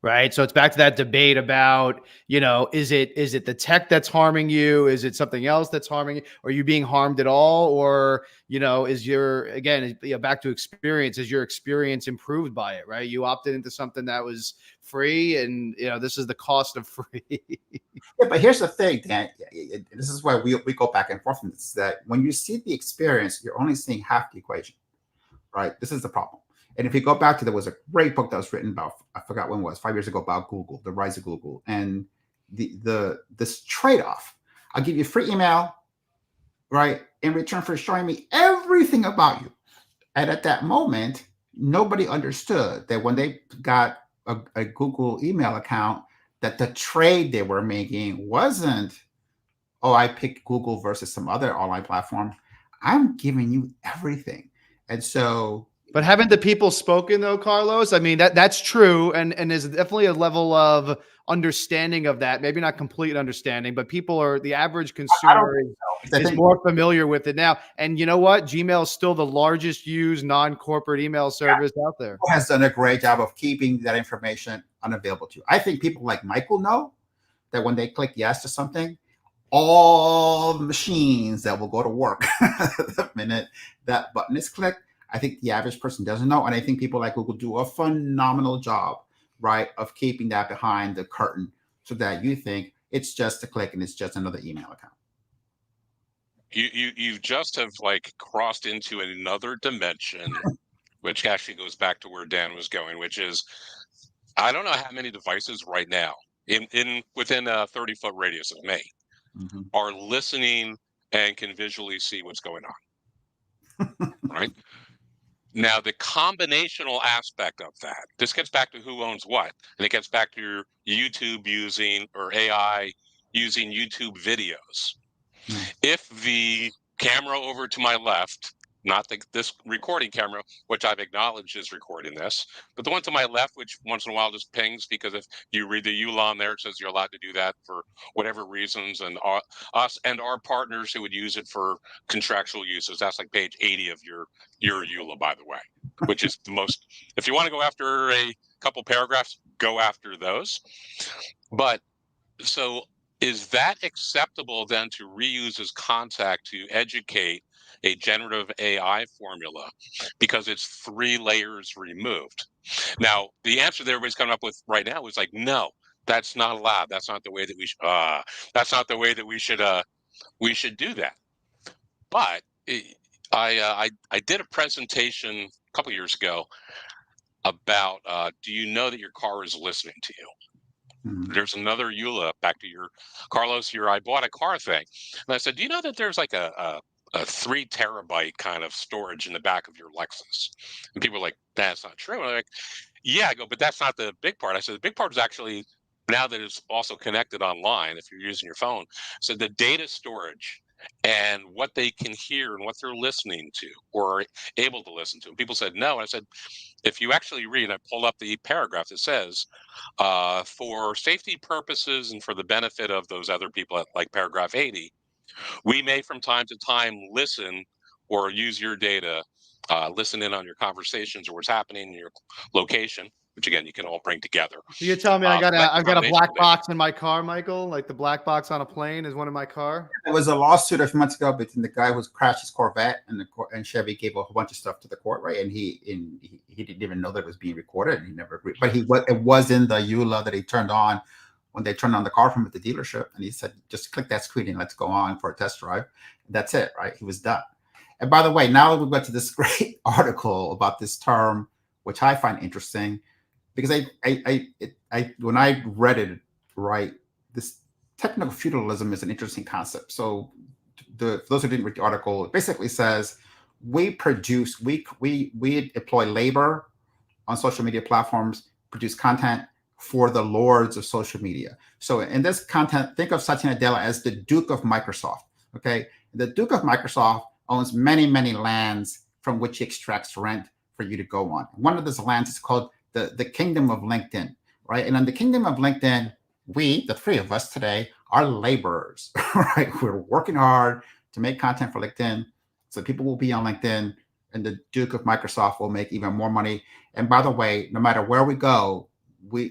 right? So it's back to that debate about, is it the tech that's harming you? Is it something else that's harming you? Are you being harmed at all? Or, is back to experience, is your experience improved by it, right? You opted into something that was free, and, this is the cost of free. Yeah, but here's the thing, Dan. This is why we go back and forth on this, that when you see the experience, you're only seeing half the equation, right? This is the problem. And if you go back to, there was a great book that was written about, I forgot when it was, 5 years ago, about Google, the rise of Google, and this trade-off. I'll give you free email, right, in return for showing me everything about you. And at that moment, nobody understood that when they got a Google email account, that the trade they were making wasn't, oh, I picked Google versus some other online platform. I'm giving you everything. And so, but haven't the people spoken though, Carlos? I mean, that's true. And there's definitely a level of understanding of that. Maybe not complete understanding, but the average consumer is more familiar with it now. And you know what? Gmail is still the largest used non-corporate email service out there. Has done a great job of keeping that information unavailable to you. I think people like Michael know that when they click yes to something, all machines that will go to work the minute that button is clicked. I think the average person doesn't know. And I think people like Google do a phenomenal job, right, of keeping that behind the curtain so that you think it's just a click and it's just another email account. You just have like crossed into another dimension, which actually goes back to where Dan was going, which is, I don't know how many devices right now within a 30-foot radius of me are listening and can visually see what's going on. Right? Now, the combinational aspect of that, this gets back to who owns what, and it gets back to your YouTube using, or AI using YouTube videos. If the camera over to my left, not this recording camera, which I've acknowledged is recording this, but the one to my left, which once in a while just pings, because if you read the EULA on there, it says you're allowed to do that for whatever reasons, and us and our partners who would use it for contractual uses. That's like page 80 of your EULA, by the way, which is the most, if you want to go after a couple paragraphs, go after those. But so is that acceptable then to reuse as contact to educate a generative AI formula because it's 3 layers removed? Now, the answer that everybody's coming up with right now is like, no, that's not allowed. That's not the way that we should. That's not the way that we should do that. But I did a presentation a couple years ago about do you know that your car is listening to you? There's another EULA, back to your Carlos, I bought a car thing. And I said, do you know that there's like a 3 terabyte kind of storage in the back of your Lexus? And people are like, that's not true. And I'm like, yeah, I go, but that's not the big part. I said, the big part is actually, now that it's also connected online, if you're using your phone, so the data storage and what they can hear and what they're listening to or are able to listen to. And people said no. And I said, if you actually read, I pulled up the paragraph that says, for safety purposes and for the benefit of those other people, like paragraph 80, we may from time to time listen or use your data, listen in on your conversations or what's happening in your location, which again, you can all bring together. You're telling me I've got a black box in my car, Michael? Like the black box on a plane is one in my car? There was a lawsuit a few months ago between the guy who crashed his Corvette and Chevy gave a whole bunch of stuff to the court, right? And he didn't even know that it was being recorded. And he never agreed. But it was in the EULA that he turned on when they turned on the car from at the dealership. And he said, just click that screen and let's go on for a test drive. And that's it, right? He was done. And by the way, now we got to this great article about this term, which I find interesting, because I when I read it, right, this technical feudalism is an interesting concept. So for those who didn't read the article, it basically says we deploy labor on social media platforms, produce content for the lords of social media. So in this content, think of Satya Nadella as the Duke of Microsoft. Okay, the Duke of Microsoft owns many, many lands from which he extracts rent for you to go on. One of those lands is called the kingdom of LinkedIn, right? And in the kingdom of LinkedIn, we, the 3 of us today, are laborers, right? We're working hard to make content for LinkedIn, so people will be on LinkedIn, and the Duke of Microsoft will make even more money. And by the way, no matter where we go,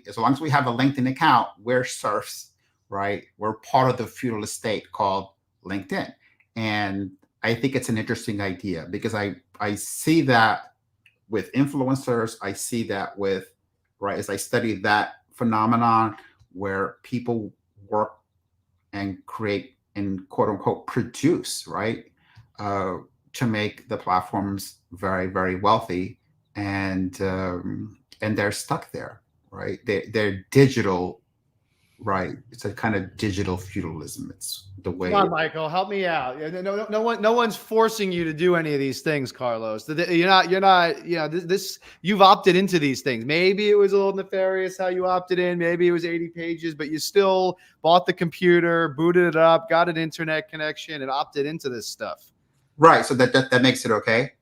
as long as we have a LinkedIn account, we're serfs, right? We're part of the feudal estate called LinkedIn. And I think it's an interesting idea because I see that with influencers. I see that with, right, as I study that phenomenon where people work and create and quote unquote produce, right, to make the platforms very, very wealthy, and they're stuck there, right? They're digital, right? It's a kind of digital feudalism. It's the way. Come on, Michael, help me out. No one's forcing you to do any of these things, Carlos. You're not. This you've opted into these things. Maybe it was a little nefarious how you opted in. Maybe it was 80 pages, but you still bought the computer, booted it up, got an internet connection, and opted into this stuff. Right. So that makes it okay.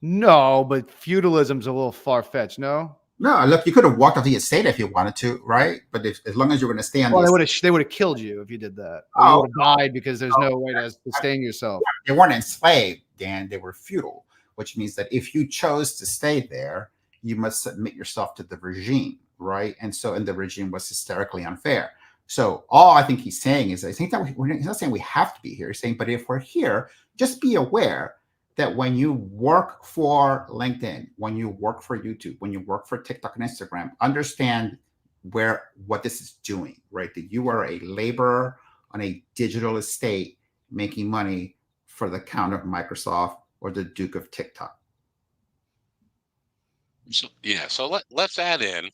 No, but feudalism's a little far-fetched. No, look, you could have walked off the estate if you wanted to, right? But as long as you're going to stay on, well, they would have killed you if you did that. You would have died because there's no way to sustain yourself. They weren't enslaved, Dan. They were feudal, which means that if you chose to stay there, you must submit yourself to the regime, right? And the regime was hysterically unfair. So all I think he's saying is, I think that he's not saying we have to be here. He's saying, but if we're here, just be aware that when you work for LinkedIn, when you work for YouTube, when you work for TikTok and Instagram, understand what this is doing, right? That you are a laborer on a digital estate making money for the Count of Microsoft or the Duke of TikTok. So let's add in.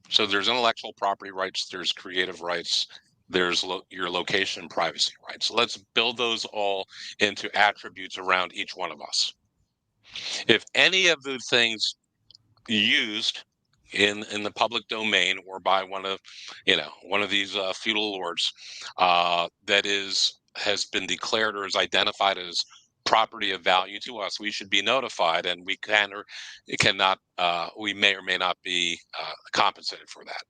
So there's intellectual property rights, there's creative rights, there's your location and privacy rights. So let's build those all into attributes around each one of us. If any of the things used in the public domain or by one of these feudal lords that has been declared or is identified as property of value to us, we should be notified, and we can or cannot, we may or may not be compensated for that.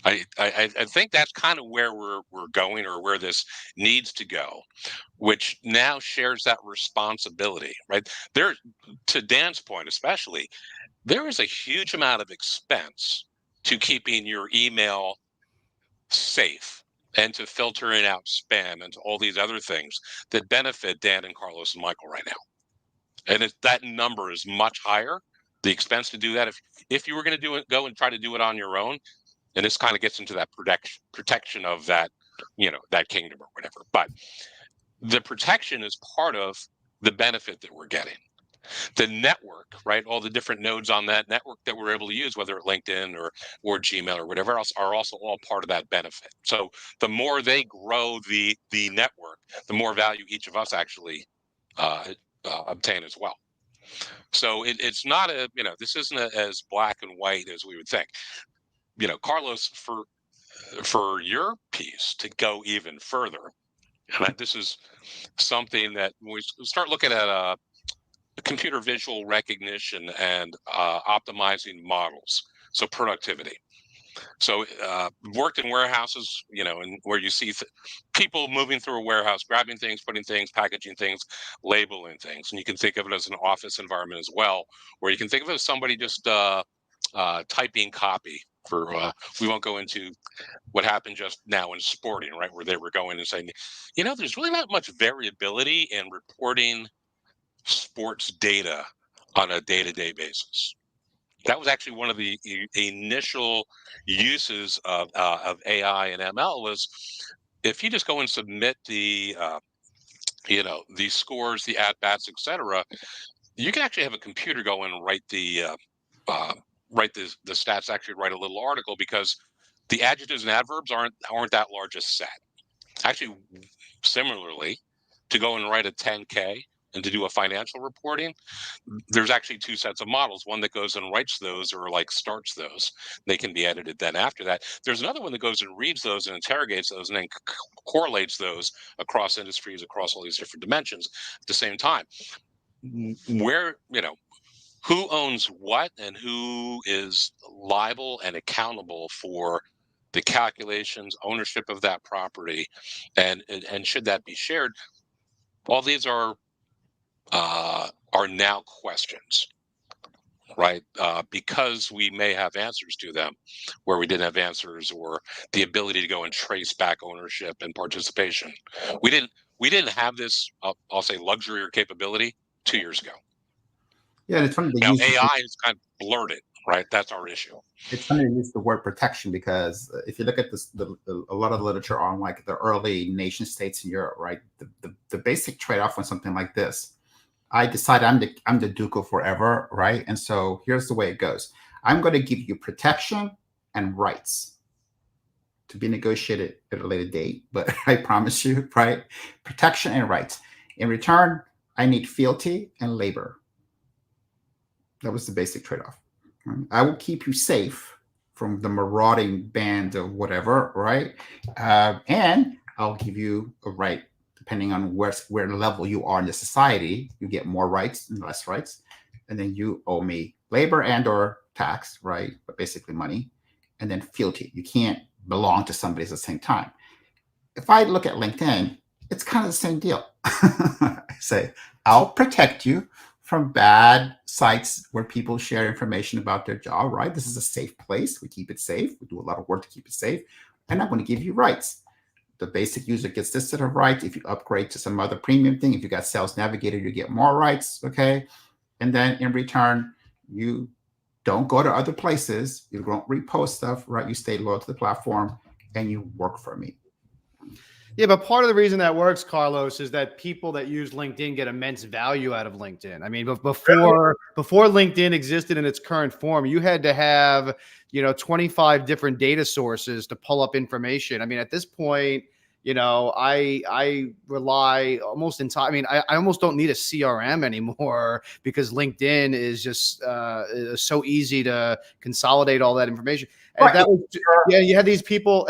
I think that's kind of where we're going, or where this needs to go, which now shares that responsibility, right? There, to Dan's point especially, there is a huge amount of expense to keeping your email safe and to filtering out spam and to all these other things that benefit Dan and Carlos and Michael right now. And that number is much higher. The expense to do that, if you were going to go and try to do it on your own, and this kind of gets into that protection of that, that kingdom or whatever. But the protection is part of the benefit that we're getting. The network, right? All the different nodes on that network that we're able to use, whether at LinkedIn or Gmail or whatever else, are also all part of that benefit. So the more they grow the network, the more value each of us actually obtain as well. So it's not this isn't as black and white as we would think. Carlos, for your piece to go even further, and this is something that when we start looking at computer visual recognition and optimizing models, so productivity. So worked in warehouses, and where you see people moving through a warehouse, grabbing things, putting things, packaging things, labeling things. And you can think of it as an office environment as well, where you can think of it as somebody just typing copy for, we won't go into what happened just now in sporting, right, where they were going and saying, there's really not much variability in reporting sports data on a day-to-day basis. That was actually one of the initial uses of AI and ML, was if you just go and submit the scores, the at-bats, etc., you can actually have a computer go in and write the stats, actually write a little article, because the adjectives and adverbs aren't that large a set. Actually, similarly, to go and write a 10K and to do a financial reporting, there's actually two sets of models. One that goes and writes those, or like starts those. They can be edited then after that. There's another one that goes and reads those and interrogates those and then correlates those across industries, across all these different dimensions at the same time. Where, who owns what and who is liable and accountable for the calculations, ownership of that property, and should that be shared? All these are now questions, right? Because we may have answers to them where we didn't have answers, or the ability to go and trace back ownership and participation. We didn't have this, I'll say, luxury or capability 2 years ago. Yeah, and it's funny. Now AI is kind of blurred it, right? That's our issue. It's funny to use the word protection, because if you look at this, a lot of the literature on like the early nation states in Europe, right? The basic trade-off on something like this, I decide I'm the Duke of forever, right? And so here's the way it goes. I'm going to give you protection and rights to be negotiated at a later date, but I promise you, right? Protection and rights. In return, I need fealty and labor. That was the basic trade-off. I will keep you safe from the marauding band of whatever, right? And I'll give you a right, depending on where level you are in the society. You get more rights and less rights. And then you owe me labor and or tax, right? But basically money. And then fealty. You can't belong to somebody at the same time. If I look at LinkedIn, it's kind of the same deal. I say, I'll protect you from bad sites where people share information about their job, right? This is a safe place. We keep it safe. We do a lot of work to keep it safe. And I'm going to give you rights. The basic user gets this set of rights. If you upgrade to some other premium thing, if you got Sales Navigator, you get more rights, okay? And then in return, you don't go to other places. You don't repost stuff, right? You stay loyal to the platform and you work for me. Yeah, but part of the reason that works, Carlos, is that people that use LinkedIn get immense value out of LinkedIn. I mean, before LinkedIn existed in its current form, you had to have, 25 different data sources to pull up information. I mean, at this point, I rely almost entirely. I mean, I almost don't need a CRM anymore because LinkedIn is just so easy to consolidate all that information. And Right. that was, yeah, you have these people,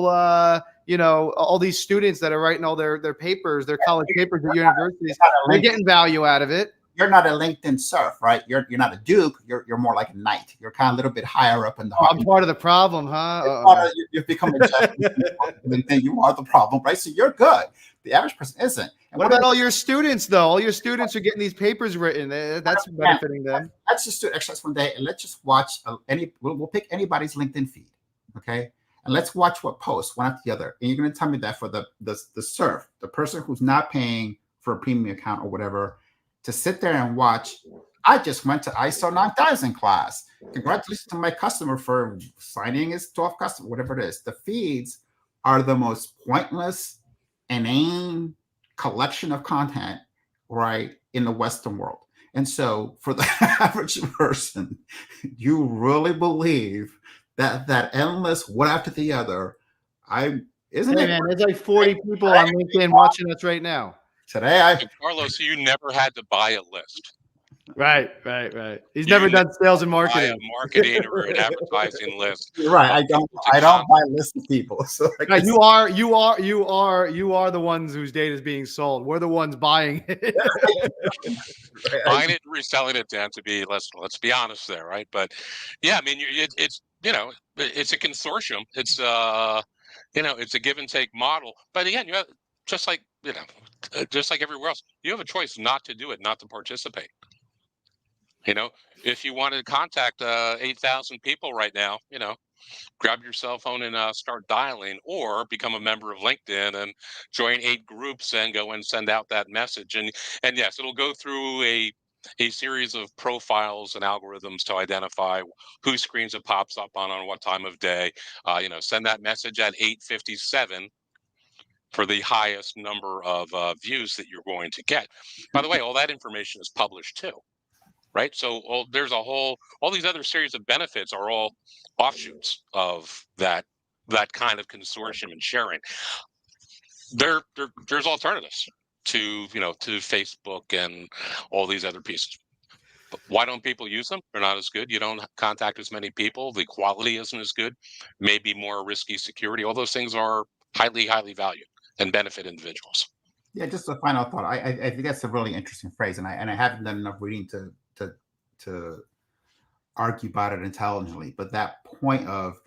all these students that are writing all their papers, their college papers at universities. They're getting value out of it. You're not a LinkedIn serf, right? You're not a duke. You're more like a knight. You're kind of a little bit higher up in the. I'm part of the problem, huh? You've become a LinkedIn. You are the problem, right? So you're good. The average person isn't. And what about all your students, though? All your students are getting these papers written. That's benefiting them. Let's just do an exercise one day, and let's just watch We'll pick anybody's LinkedIn feed, okay? And let's watch what posts one after the other. And you're going to tell me that for the serf, the person who's not paying for a premium account or whatever, to sit there and watch. I just went to ISO 9000 class. Congratulations to my customer for signing his 12th customer, whatever it is. The feeds are the most pointless, inane collection of content, right, in the Western world. And so for the average person, you really believe that endless one after the other, man, there's like 40 people on LinkedIn watching us right now. Today, Carlos, you never had to buy a list. Right. He's never done sales and marketing. Buy a marketing or an advertising list. You're right. I don't buy lists of people. So right, you are the ones whose data is being sold. We're the ones buying it. Buying it, reselling it, Dan, to be let's be honest there, right? But yeah, I mean, it's a consortium. It's it's a give and take model. But again, you have just like everywhere else, you have a choice not to do it, not to participate. If you wanted to contact 8,000 people right now, grab your cell phone and start dialing, or become a member of LinkedIn and join 8 groups and go and send out that message. And yes, it'll go through a series of profiles and algorithms to identify whose screens it pops up on what time of day. Send that message at 8:57 for the highest number of views that you're going to get. By the way, all that information is published too. Right. So there's all these other series of benefits are all offshoots of that kind of consortium and sharing. There's alternatives to Facebook and all these other pieces. But why don't people use them? They're not as good. You don't contact as many people. The quality isn't as good. Maybe more risky security. All those things are highly, highly valued and benefit individuals. Yeah, just a final thought. I think that's a really interesting phrase, and I haven't done enough reading to argue about it intelligently. But that point of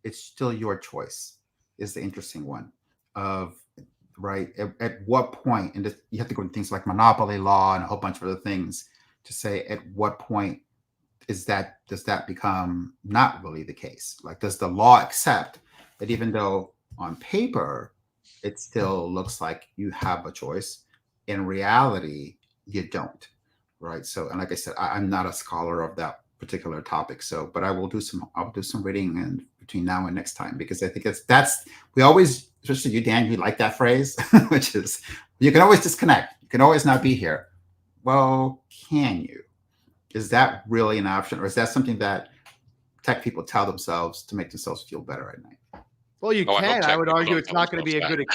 it's still your choice is the interesting one. Of right at what point, and you have to go into things like monopoly law and a whole bunch of other things to say at what point does that become not really the case? Like, does the law accept that even though on paper it still looks like you have a choice, in reality you don't, right? So, and like I said, I'm not a scholar of that particular topic, but I'll do some reading and between now and next time, because I think we always, especially you, Dan, you like that phrase, which is you can always disconnect, you can always not be here. Well, can you? Is that really an option, or is that something that tech people tell themselves to make themselves feel better at night? Well, you can. I would argue it's not going to be a good.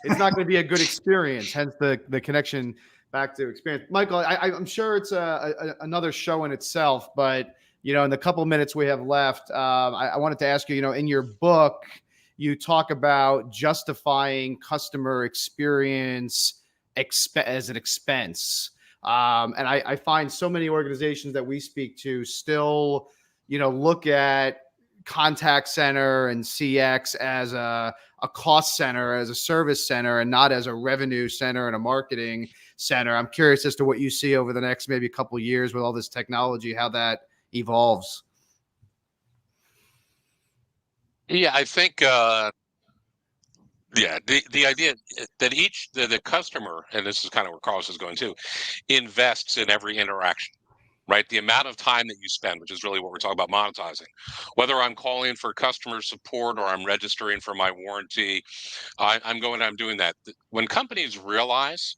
It's not going to be a good experience. Hence the connection back to experience. Michael, I'm sure it's another show in itself, but in the couple minutes we have left, I wanted to ask you. In your book, you talk about justifying customer experience as an expense, and I find so many organizations that we speak to still, look at contact center and CX as a cost center, as a service center, and not as a revenue center and a marketing center. I'm curious as to what you see over the next maybe a couple of years with all this technology, how that evolves. Yeah, I think the idea that the customer, and this is kind of where Carlos is going too, invests in every interaction. Right, the amount of time that you spend, which is really what we're talking about monetizing. Whether I'm calling for customer support or I'm registering for my warranty, I'm doing that. When companies realize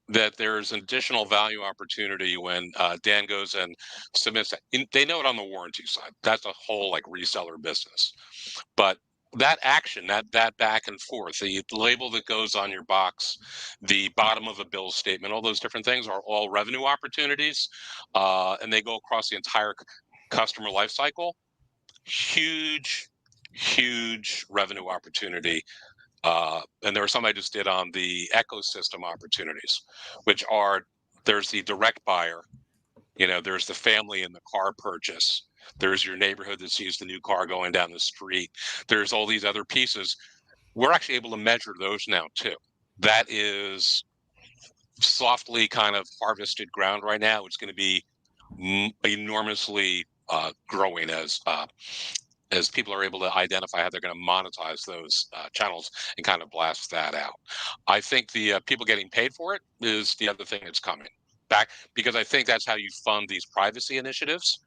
that there's an additional value opportunity when Dan goes and submits that, they know it on the warranty side. That's a whole like reseller business, but that action, that back and forth, the label that goes on your box, the bottom of a bill statement, all those different things are all revenue opportunities, and they go across the entire customer life cycle. Huge revenue opportunity. And there was some I just did on the ecosystem opportunities, which are, there's the direct buyer, there's the family in the car purchase, there's your neighborhood that sees the new car going down the street, there's all these other pieces. We're actually able to measure those now too. That is softly kind of harvested ground right now. It's going to be enormously growing as people are able to identify how they're going to monetize those channels and kind of blast that out. I think the people getting paid for it is the other thing that's coming back, because I think that's how you fund these privacy initiatives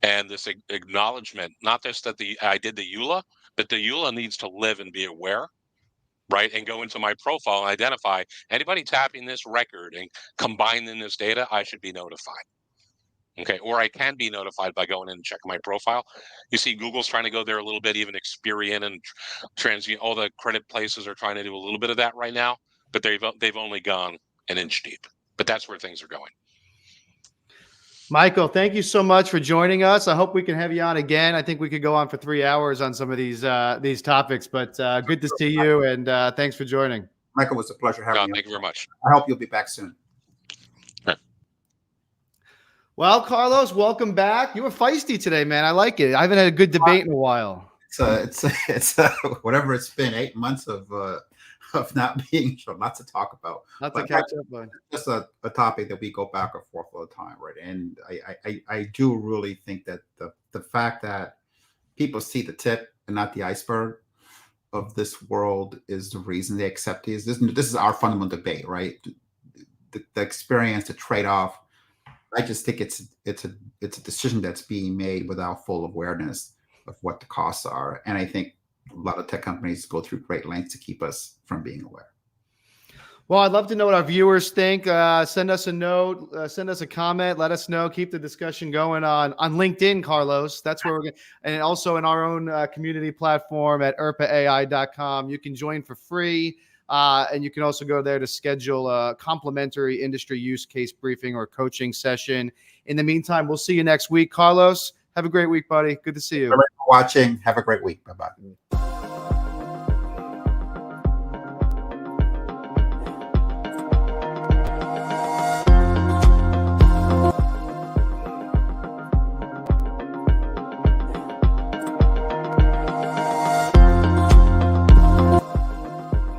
and this acknowledgement, not just that I did the EULA, but the EULA needs to live and be aware, right? And go into my profile and identify anybody tapping this record and combining this data, I should be notified. Okay, or I can be notified by going in and checking my profile. You see, Google's trying to go there a little bit, even Experian and TransUnion, all the credit places are trying to do a little bit of that right now, but they've only gone an inch deep. But that's where things are going. Michael, thank you so much for joining us. I hope we can have you on again. I think we could go on for 3 hours on some of these topics, but good to see you, and thanks for joining. Michael, it was a pleasure having you. Thank you very much. I hope you'll be back soon. Well, Carlos, welcome back. You were feisty today, man. I like it. I haven't had a good debate in a while. It's whatever it's been, 8 months of not being sure, lots to talk about. Not to catch up on. Just a topic that we go back and forth all the time, right? And I do really think that the fact that people see the tip and not the iceberg of this world is the reason they accept these. This is our fundamental debate, right? The experience, the trade-off. I just think it's a decision that's being made without full awareness of what the costs are. And I think a lot of tech companies go through great lengths to keep us from being aware. Well, I'd love to know what our viewers think. Send us a note, send us a comment, let us know. Keep the discussion going on LinkedIn, Carlos. That's where we're going. And also in our own community platform at erpaai.com. You can join for free. And you can also go there to schedule a complimentary industry use case briefing or coaching session. In the meantime, we'll see you next week. Carlos, have a great week, buddy. Good to see you. Thanks for watching. Have a great week. Bye-bye.